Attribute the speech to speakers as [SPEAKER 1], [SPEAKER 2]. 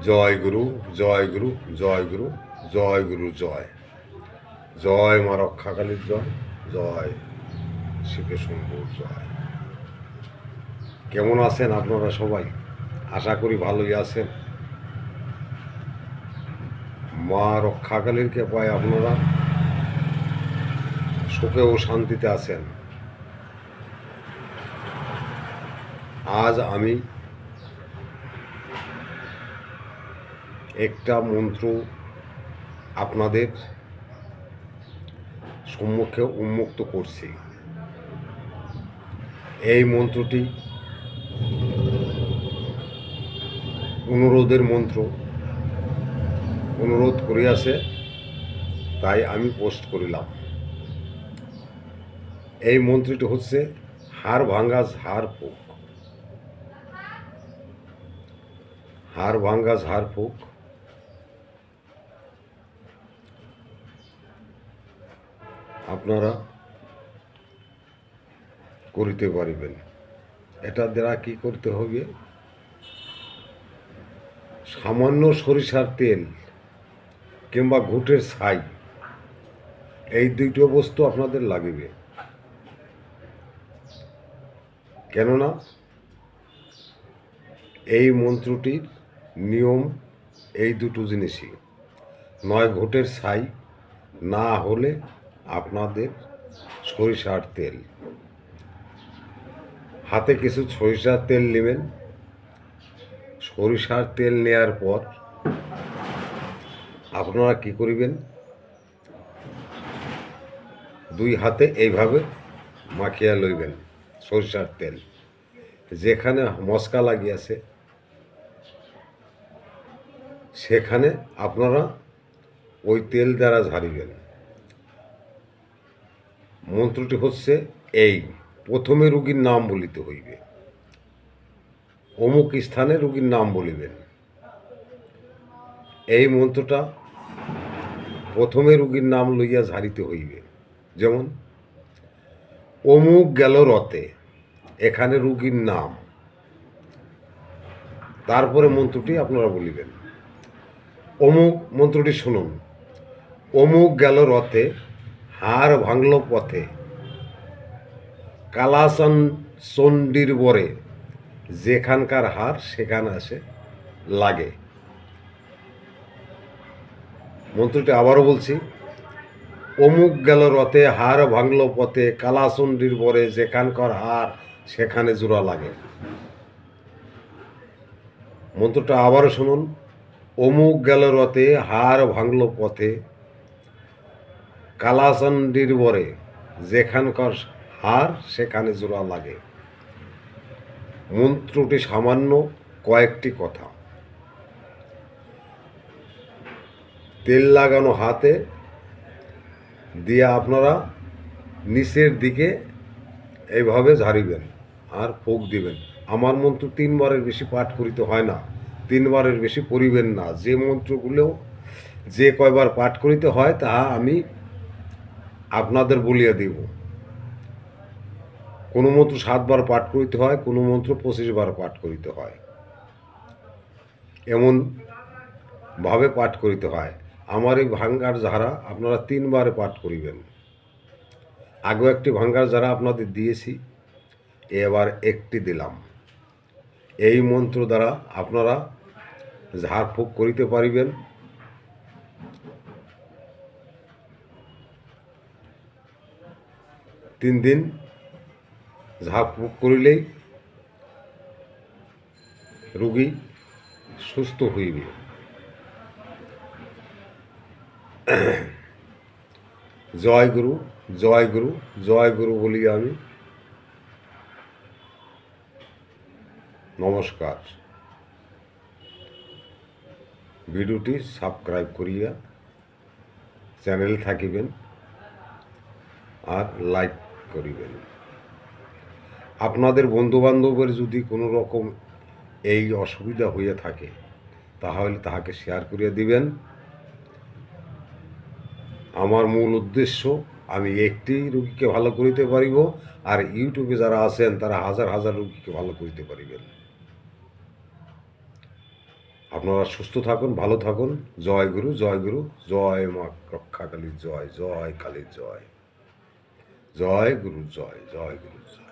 [SPEAKER 1] জয় গুরু, জয় গুরু, জয় গুরু, জয় গুরু, জয় জয় মা রক্ষাকালীর জয়, জয় শিবে শম্ভুর জয়। কেমন আছেন আপনারা সবাই? আশা করি ভালোই আছেন। মা রক্ষাকালীর কৃপায় আপনারা সুখে ও শান্তিতে আছেন। আজ আমি একটা মন্ত্র আপনাদের সম্মুখে উন্মুক্ত করছি। এই মন্ত্রটি অনুরোধের মন্ত্র, অনুরোধ করিয়াছে তাই আমি পোস্ট করিলাম। এই মন্ত্রটি হচ্ছে হাড় ভাঙ্গা ঝাড়ফুঁক। হাড় ভাঙ্গা ঝাড়ফুঁক আপনারা করিতে পারিবেন। এটা দ্বারা কি করতে হবে? সামান্য সরিষার তেল কিংবা ঘুটের ছাই, এই দুটো বস্তু আপনাদের লাগিবে। কেননা এই মন্ত্রটির নিয়ম এই দুটো জিনিসই, নয় ঘুটের ছাই, না হলে আপনাদের সরিষার তেল। হাতে কিছু সরিষার তেল নেবেন। সরিষার তেল নেওয়ার পর আপনারা কি করিবেন? দুই হাতে এইভাবে মাখিয়া লইবেন সরিষার তেল। যেখানে মস্কা লাগিয়াছে সেখানে আপনারা ওই তেল দ্বারা ঝাড়িবেন। মন্ত্রটি হচ্ছে এই, প্রথমে রোগীর নাম বলিতে হইবে। অমুক স্থানে রোগীর নাম বলিবেন। এই মন্ত্রটা প্রথমে রোগীর নাম লইয়া ঝাড়িতে হইবে। যেমন অমুক গেল রতে, এখানে রোগীর নাম। তারপরে মন্ত্রটি আপনারা বলিবেন। অমুক মন্ত্রটি শুনুন। অমুক গেল রথে, হাড় ভাঙল পথে, কালাচন চণ্ডীর বরে, যেখানকার হার সেখানে আসে লাগে। মন্ত্রটি আবারও বলছি। অমুক গেল রথে, হাড় ভাঙল পথে, কালাচণ্ডীর বরে, যেখানকার হার সেখানে জোড়া লাগে। মন্ত্রটা আবারও শুনুন। অমুক গেল রথে, হাড় ভাঙল পথে, কালাচণ্ডীর বরে, যেখানকার হার সেখানে জোড়া লাগে। মন্ত্রটি সামান্য কয়েকটি কথা। তেল লাগানো হাতে দিয়ে আপনারা নিচের দিকে এইভাবে ঝাড়িবেন আর ফুঁক দিবেন। আমার মন্ত্র 3 বারের বেশি পাঠ করিতে হয় না, 3 বারের বেশি পড়িবেন না। যে মন্ত্রগুলো যে কয়বার পাঠ করিতে হয় তাহা আমি আপনাদের বলিয়া দিব। কোনো মন্ত্র 7 বার পাঠ করিতে হয়, কোনো মন্ত্র 25 বার পাঠ করিতে হয়, এমন ভাবে পাঠ করিতে হয়। আমার এই ভাঙ্গার ঝাড়া আপনারা 3 বারে পাঠ করিবেন। আগেও একটি ভাঙ্গার ঝাড়া আপনাদের দিয়েছি, এবার একটি দিলাম। এই মন্ত্র দ্বারা আপনারা ঝাড়ফুঁক করিতে পারিবেন। তিন দিন ঝাড়ফুঁক করিলেই রোগী সুস্থ হইবে। জয় গুরু, জয় গুরু, জয় গুরু বলি আমি নমস্কার। ভিডিওটি সাবস্ক্রাইব করিয়া চ্যানেল থাকিবেন আর লাইক করিবেন। আপনাদের বন্ধুবান্ধবের যদি কোনো রকম এই অসুবিধা হইয়া থাকে তাহলে তাহাকে শেয়ার করিয়া দিবেন। আমার মূল উদ্দেশ্য, আমি একটি রোগীকে ভালো করিতে পারিব, আর ইউটিউবে যারা আছেন তারা হাজার হাজার রোগীকে ভালো করিতে পারিবেন। আপনারা সুস্থ থাকুন, ভালো থাকুন। জয় গুরু, জয় গুরু, জয় মা রক্ষা কালী, জয় জয় কালী, জয় জয় গুরু, জয় জয় গুরু, জয়।